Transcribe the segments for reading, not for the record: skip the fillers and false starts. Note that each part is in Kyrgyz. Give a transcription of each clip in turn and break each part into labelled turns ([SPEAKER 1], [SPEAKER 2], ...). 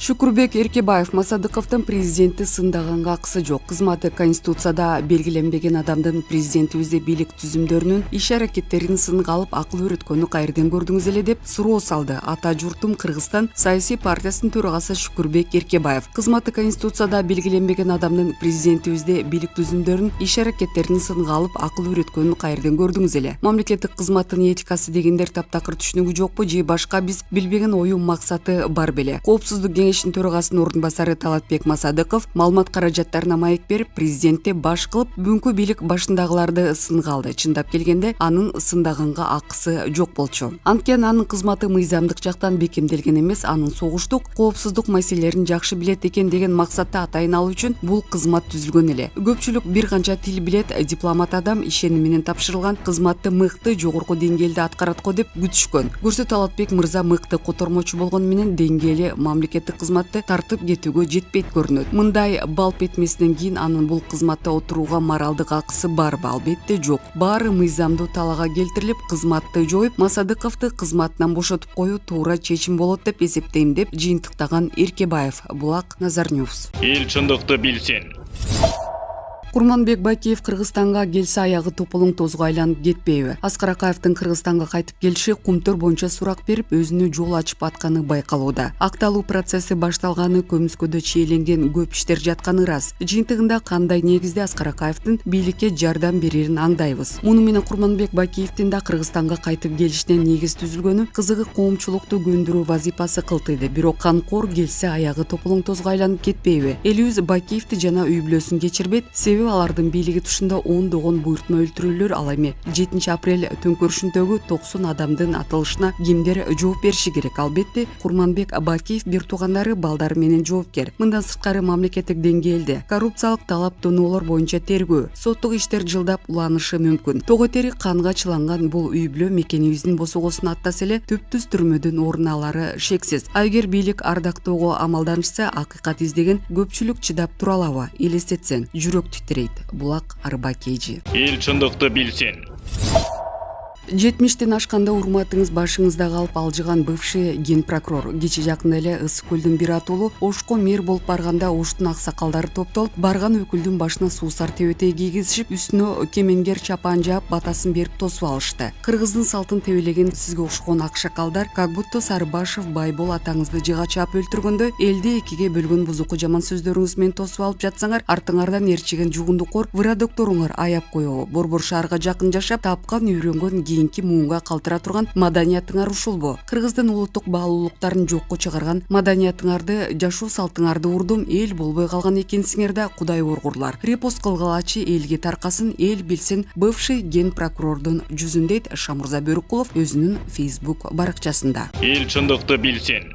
[SPEAKER 1] Шукурбек Эркебаев Масадыковдун президенти сындаганга акысы жок. Кызматы Конституцияда белгиленбеген адамдын президентибизде бийлик түзүмдөрүнүн иш-аракеттерин сынга алып акыл үйрөткөнү кайерден көрдүңүз эле деп суроо салды Ата журтум Кыргызстан саясий партиясынын төрагасы Шукурбек Эркебаев. Кызматы Конституцияда белгиленбеген адамдын президентибизде бийлик түзүмдөрүнүн иш-аракеттерин сынга алып акыл үйрөткөнү кайерден көрдүңүз эле. Мамлекеттик кызматтын этикасы дегендер таптакыр түшүнүгү жокпу же башка биз билбеген ою максаты бар беле? Коопсуздук кеңешинин төрагасынын ордун басары Талатбек Масадыков маалымат каражаттарына маек берип, президентти баш кылып, бүгүнкү бийлик башындагыларды сынга алды. Чындап келгенде, анын сындаганга акысы жок болчу. Анткени анын кызматы мыйзамдык жактан бекемделген эмес, анын согуштук, коопсуздук маселелерин жакшы билет экен деген максатты атайын алуу үчүн бул кызмат түзүлгөн эле. Көпчүлүк бир канча тил билет, дипломат адам, ишеним менен тапшырылган кызматты мыкты, жогорку деңгээлде аткарат го деп күтүшкөн. Көрсө Талатбек мырза мыкты котормочу болгону менен деңгээли мамлекеттик кызматты тартып кетүүгө жетпейт көрүнөт. Мындай балп этмесинен кийин анын бул кызматта отурууга моралдык акысы барбы? Албетте жок. Баары мыйзамдуу талаага келтирилип, кызматты жоюп, Масадыковду кызматынан бошотуп коюу туура чечим болот деп эсептейм деп жыйынтыктаган Эркебаев. Булак Назар Ньюс.
[SPEAKER 2] Эл чындыкты билсин.
[SPEAKER 1] Курманбек Бакиев Кыргызстанга келсе аягы тополоң тозго айланып кетпейби? Аскар Акаевдин Кыргызстанга кайтып келиши кумтөр боюнча сурак берип, өзүнө жол ачып атканы байкалууда. Акталуу процесси башталганы, көмүскөдө чийленген көп иштер жатканы рас. Жыйынтыгында кандай негизде Аскар Акаевдин бийликке жардам берерин аңдайбыз. Муну менен Курманбек Бакиевдин да Кыргызстанга кайтып келишинен негиз түзүлгөнү, кызыгы коомчулукту көндүрүү вазипасы кылтыйды. Бирок канкор келсе аягы тополоң тозго айланып кетпейби? Элибиз Бакиевди жана үй бүлөсүн кечирбейт. Алардын бийлиги тушунда ондогон буйртма өлтүрүүлөр, ал эми 7 апрель төңкөрүшүндөгү 90 адамдын атылышына кимдер жооп бериши керек? Албетте, Курманбек Бакиев бир туугандары, балдары менен жоопкер. Мындан сырткары мамлекеттик деңгээлде коррупциялык талап-тоноолор боюнча тергөө, соттук иштер жылдап уланышы мүмкүн. Тоготери канга чыланган бул үй бүлө мекенибиздин босогосун аттаса эле түптүз түрмөдөн орун алары шексиз. Эгер бийлик ардактоого амалданышса, акыйкат издеген көпчүлүк чыдап тура алабы? Элестетсең, жүрөк Булак Арбакейжи.
[SPEAKER 2] Эл чындыкты билсин.
[SPEAKER 1] 70-тен ашканда урматыңыз башыңызда калып алжыган бывший ген прокурор кече жакында эле Ысык көлдүн бир атуулу Ошко мэр болуп барганда Оштун аксакалдары топтолуп барган өкүлдүн башына суусар тебетей кийгизишип, үстүнө кемеңгер чапан жаап, батасын берип тосуп алышты. Кыргыздын салтын тебелеген сизге окшогон аксакалдар как будто Сарыбашев Байбол атаңызды жыга чаап өлтүргөндө элди экиге бөлгөн бузуку жаман сөздөрүңүз менен тосуп алып жатсаңар, артыңардан эрчиген жугундукор выра докторуңар аяп коебу? Борбор шаарга жакын жашап, тапкан үйрөнгөн кийинки муунга калтыра турган маданиятыңар ушулбу? Кыргыздын улуттук баалуулуктарын жокко чыгарган маданиятыңарды, жашоо салтыңарды урдум, эл болбой калган экенсиңер да, Кудай ургурлар. Репост кылгылачы, элге таркасын, эл билсин бывший ген прокурордун жүзүн, дейт Шамурза Бөрүкулов өзүнүн Facebook баракчасында.
[SPEAKER 2] Эл чындыкты билсин.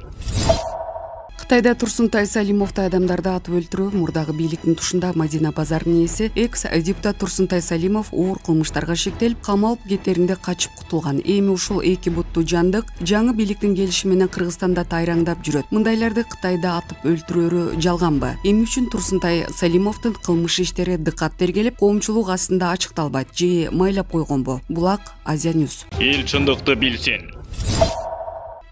[SPEAKER 1] Кытайда Турсунтай Салимовду адамдарды атып өлтүрүү, мурдагы бийликтин тушунда Мадина базарынын ээси экс-депутат Турсунтай Салимов оор кылмыштарга шектелип, камалып кетеринде качып кутулган. Эми ушул эки буттуу жандык жаңы бийликтин келиши менен Кыргызстанда тайраңдап жүрөт. Мындайларды Кытайда атып өлтүрөөрү жалганбы? Эми үчүн Турсунтай Салимовдун кылмыш иштери дыкат тергелип, коомчулук астында ачыкталбайт же майлап койгонбу? Булак Азия Ньюс.
[SPEAKER 2] Эл чындыкты билсин.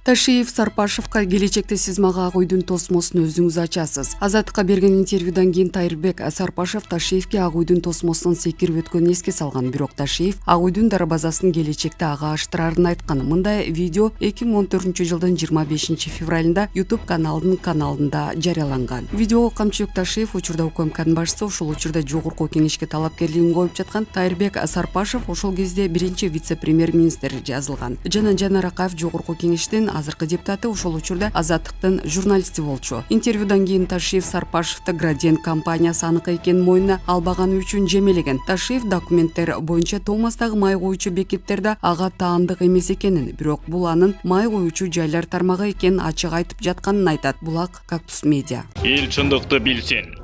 [SPEAKER 1] Ташиев Сарпашевка келечекте сиз мага Ак үйдүн тосмосун өзүңүз ачасыз. Азаттыкка берген интервьюдан кийин Тайырбек Сарпашев Ташиевке Ак үйдүн тосмосунан секирип өткөнүн эске салган. Бирок Ташиев Ак үйдүн дарбазасын келечекте ага ачтырарын айткан. Мындай видео 2014-жылдын 25 февралында YouTube каналында жарыяланган. Видеого Камчыбек Ташиев, учурда УКМКнын башчысы, ошол учурда жогорку кеңешке талапкерлигин коюп жаткан Тайырбек Сарпашев ошол кезде биринчи вице-премьер-министр жазылган. Жанар Акаев жогорку кеңештин азыркы депутаты, ошол учурда Азаттыктын журналисти болчу. Интервьюдан кийин Ташиев Сарпашевди Градиент компаниясы аныкы экенин мойнуна албаганы үчүн жемелеген. Ташиев документтер боюнча Томастагы май коюучу бекеттерде ага таандык эмес экенин, бирок бул анын май коюучу жайлар тармагы экенин ачык айтып жатканын айтат. Булак Кактус Медиа.
[SPEAKER 2] Эл чындыкты билсин.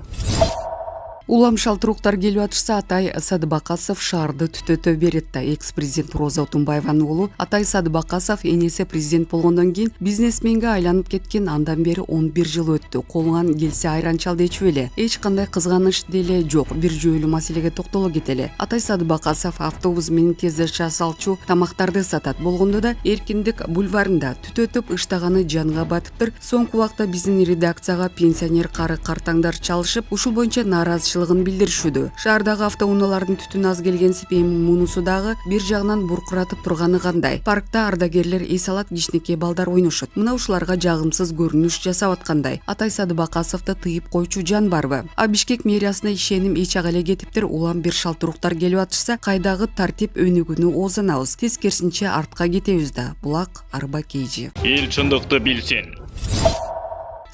[SPEAKER 1] Улам шалтыруктар келип атышса, Атай Садыбакасов шаарды түтөтө берет да. Экс-президент Роза Отунбаеванын уулу Атай Садыбакасов энеси президент болгондон кийин бизнесменге айланып кеткен, андан бери 11 жыл өттү. Колуңан келсе айран чал дечү эле. Эч кандай кызганыч деле жок. Бир жүйөлүү маселеге токтоло кетели. Атай Садыбакасов автобус менен тез жасалчу тамактарды сатат болгондо да Эркиндик бульварында түтөтүп ыштаганы жанга батыптыр. Соңку убакта биздин редакцияга пенсионер кары картаңдар чалышып, ушул боюнча нааразычылыгын билдиришүүдө. Шаардагы автоунаалардын түтүнү аз келгенсип, эми мунусу дагы бир жагынан буркуратып турганы кандай? Паркта ардагерлер эс алат, кичинекей балдар ойношот. Мына ушуларга жагымсыз көрүнүш жасап аткандай. Атай Садыбакасовду тыйып койчу жан барбы? А Бишкек мэриясына ишеним эч ага эле кетиптир. Улам бир шалтыруктар келип атышса, кайдагы тартип өнүгүүнү оозанабыз. Тескерисинче артка кетебиз да. Булак Арбакейжи.
[SPEAKER 2] Эл чындыкты билсин.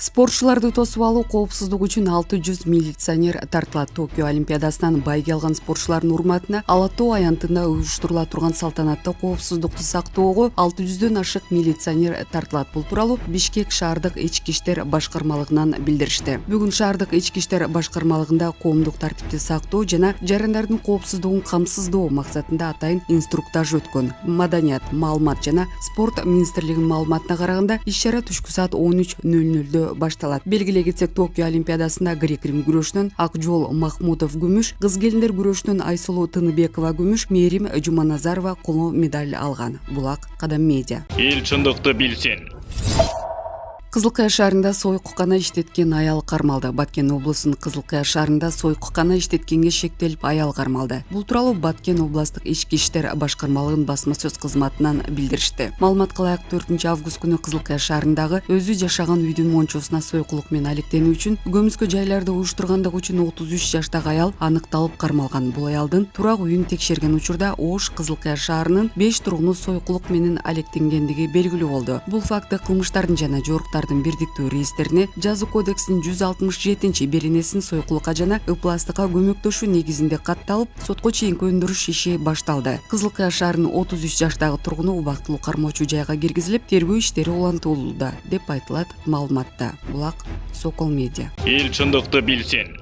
[SPEAKER 1] Спортчуларды тосуп алуу коопсуздук үчүн 600 милиционер тартылат. Токио Олимпиадасынан байге алган спортчулардын урматына Ала Тоо аянтында уюштурула турган салтанатта коопсуздукту сактоого 600дөн ашык милиционер тартылат. Бул тууралуу Бишкек шаардык ички иштер башкармалыгынан билдиришти. Бүгүн шаардык ички иштер башкармалыгында коомдук тартипти сактоо жана жарандардын коопсуздугун камсыздоо максатында атайын инструктаж өткөн. Маданият, маалымат жана спорт министрлигинин маалыматына караганда, иш-чара түшкү саат 13:00 башталат. Белгилей кетсек, Токио Олимпиадасында грек-рим күрөшүнөн Акжол Махмутов күмүш, кыз келиндер күрөшүнөн Айсулуу Тыныбекова күмүш, Мээрим Жуманазарова коло медаль алган. Булак Кадам Медиа.
[SPEAKER 2] Эл чындыкты билсин.
[SPEAKER 1] Кызылкая шаарында сойкукана иштеткен аял кармалды. Баткен облусунун Кызылкая шаарында сойкукана иштеткенге шектелип аял кармалды. Бул тууралуу Баткен областык ички иштер башкармалыгынын басма сөз кызматынан билдиришти. Маалымат кылайык, 4-август күнү Кызылкая шаарындагы өзү жашаган үйдүн мончосуна сойкулук менен алектенүү үчүн көмүскө жайларды уюштургандыгы үчүн 33 жаштагы аял аныкталып кармалган. Бул аялдын турак үйүн текшерген учурда Ош Кызылкая шаарынын 5 тургуну сойкулук менен алектенгендиги белгилүү болду. Бул факты кылмыштардын жана жоруктардын бирдиктүү реестерине Жазуу кодексинин 167 сойкулукка жана ыпластыкка көмөктөшүү негизинде катталып, сотко чейинки өндүрүш иши башталды. Кызылкая шаарынын 33 жаштагы тургуну убактылуу кармоочу жайга киргизилип, тергөө иштери улантылууда, деп айтылат маалыматта. Булак Сокол Медиа.
[SPEAKER 2] Эл чындыкты билсин.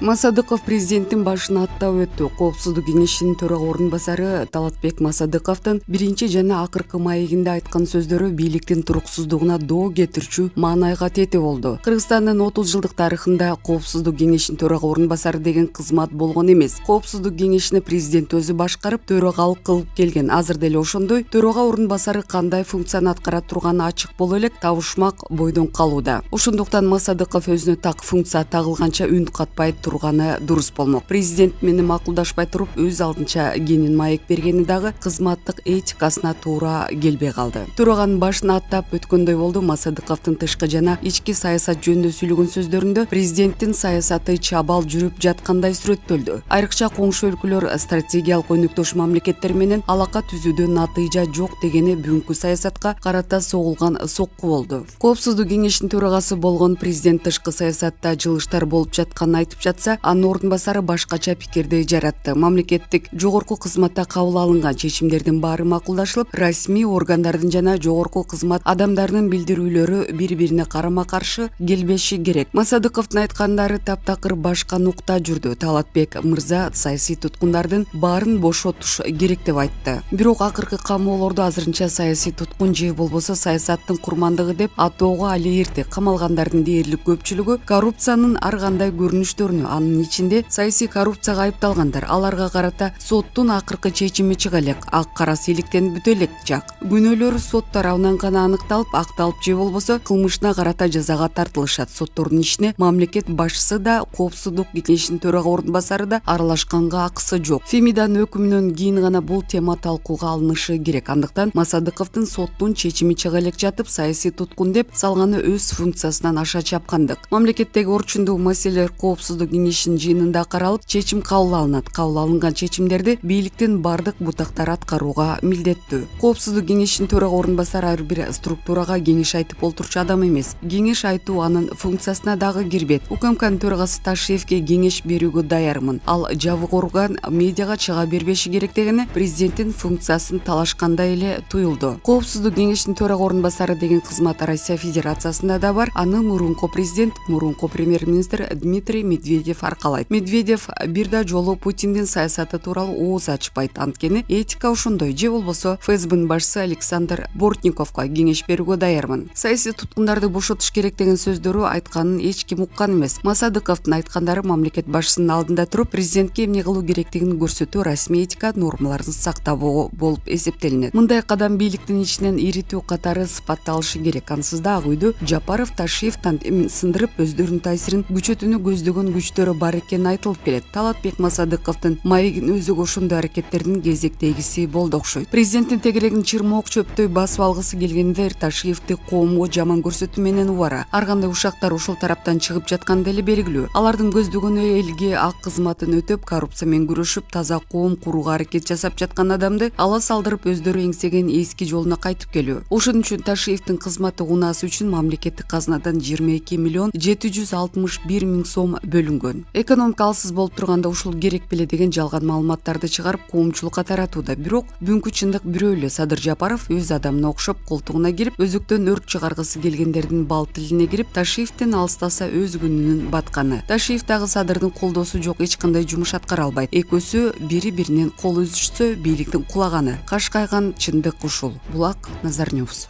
[SPEAKER 1] Масадыков президенттин башына аттап өттү. Коопсуздук кеңешинин төрага орун басары Талатбек Масадыковдун биринчи жана акыркы маегинде айткан сөздөрү бийликтин туруксуздугуна доо кетирчү маанайга тети болду. Кыргызстандын 30 жылдык тарыхында коопсуздук кеңешинин төрага орун басары деген кызмат болгон эмес. Коопсуздук кеңешини президент өзү башкарып, төрагалык кылып келген. Азыр деле ошондой төрага орун басары кандай функцияны аткара турганы ачык боло элек, табышмак бойдон калууда. Ошондуктан Масадыков өзүнө так функция тагылганча үн катпай турганы дурус болмок. Президент менен макулдашпай туруп, өз алдынча кенин маек бергени дагы кызматтык этикасына туура келбей калды. Төраганын башына аттап өткөндөй болду. Масадыковдун тышкы жана ички саясат жөнүндө сүйлөгөн сөздөрүндө президенттин саясаты чабал жүрүп жаткандай сүрөттөлдү. Айрыкча коңшу өлкөлөр стратегиялык өнөктөш мамлекеттер менен алака түзүүдөн натыйжа жок дегени бүгүнкү саясатка карата согулган сокку болду. Коопсуздук кеңешинин төрагасы болгон президент тышкы саясатта жылыштар болуп жатканын айтып жатса, анын ордун басары башкача пикирди жаратты. Мамлекеттик жогорку кызматта кабыл алынган чечимдердин баары макулдашылып, расмий органдардын жана жогорку кызмат адамдарынын билдирүүлөрү бири-бирине карама-каршы келбеши керек. Масадыковдун айткандары таптакыр башка нукта жүрдү. Талатбек мырза саясий туткундардын баарын бошотуш керек деп айтты. Бирок акыркы камоолорду азырынча саясий туткун же болбосо саясаттын курмандыгы деп атоого али эрте. Камалгандардын дээрлик көпчүлүгү коррупциянын ар кандай көрүнүштөрүнө, анын ичинде саясий коррупцияга айыпталгандар, аларга карата соттун акыркы чечими чыга элек, ак кара сыйликтен бүтө элек жак. Күнөөлөрү сот тарабынан гана аныкталып, акталып же болбосо кылмышына карата жазага тартылышат. Соттордун ишине мамлекет башчысы да, коопсуздук кеңешинин төрага орун басары да аралашканга акысы жок. Фемиданын өкүмүнөн кийин гана бул тема талкууга алынышы керек. Андыктан Масадыковдун соттун чечими чыга элек жатып, саясий туткун деп салганы өз функциясынан аша чапкандык. Мамлекеттеги орчундуу маселелер коопсуздук кеңешинин жыйынында каралып, чечим кабыл алынат. Кабыл алынган чечимдерди бийликтин бардык бутактары аткарууга милдеттүү. Коопсуздук кеңешинин төрага орун басары ар бир структурага кеңеш айтып олтурчу адам эмес. Кеңеш айтуу анын функциясына дагы кирбейт. УКМКнын төрагасы Ташиевке кеңеш берүүгө даярмын. Ал жабык орган медиага чыга бербеши керек дегени президенттин функциясын талашкандай эле туюлду. Коопсуздук кеңешинин төрага орун басары деген кызмат Россия Федерациясында да бар. Аны мурунку президент, мурунку премьер-министр Дмитрий Медведев Медведев аркалайт. Медведев бир да жолу Путиндин саясаты тууралуу ооз ачпайт, анткени этика ошондой, же болбосо ФСБнын башчысы Александр Бортниковго кеңеш берүүгө даярмын. Саясий туткундарды бошотуш керек деген сөздөрү айтканын эч ким уккан эмес. Масадыковдун айткандары мамлекет башчысынын алдында туруп президентке эмне кылуу керектигин көрсөтүү расмий этика нормаларын сактабоо болуп эсептелинет. Мындай кадам бийликтин ичинен иритүү катары сыпатталышы керек. Ансыз да Ак үйдө Жапаров, Ташиев тандемин сындырып өздөрүнүн таасирин күчөтүүнү көздөгөн күчтөрү бар экени айтылып келет. Талатбек Масадыковдун маегин өзүгө ошондой аракеттердин кезектегиси болду окшойт. Президенттин тегерегин чырмоок чөптөй басып алгысы келгендер Ташиевди коомго жаман көрсөтүү менен убара. Ар кандай ушактар ушул тараптан чыгып жатканы деле белгилүү. Алардын көздөгөнү элге ак кызматын өтөп, коррупция менен күрөшүп, таза коом курууга аракет жасап жаткан адамды ала салдырып өздөрү эңсеген эски жолуна кайтып келүү. Ошон үчүн Ташиевдин кызматы унаасы үчүн мамлекеттик казнадан 22 миллион 761 миң сом бөлүнгөн. Экономика алсыз болуп турганда ушул керек беле деген жалган маалыматтарды чыгарып коомчулукка таратууда. Бирок бүгүнкү чындык бирөө эле. Садыр Жапаров өз адамына окшоп колтугуна кирип, өзүктөн өрт чыгаргысы келгендердин бал тилине кирип, Ташиевден алыстаса өз күнүнүн батканы. Ташиев дагы Садырдын колдоосу жок, эч кандай жумуш аткара албайт. Экөөсү бири-биринен кол үзүшсө бийликтин кулаганы. Кашкайган чындык ушул. Булак Назар Ньюс.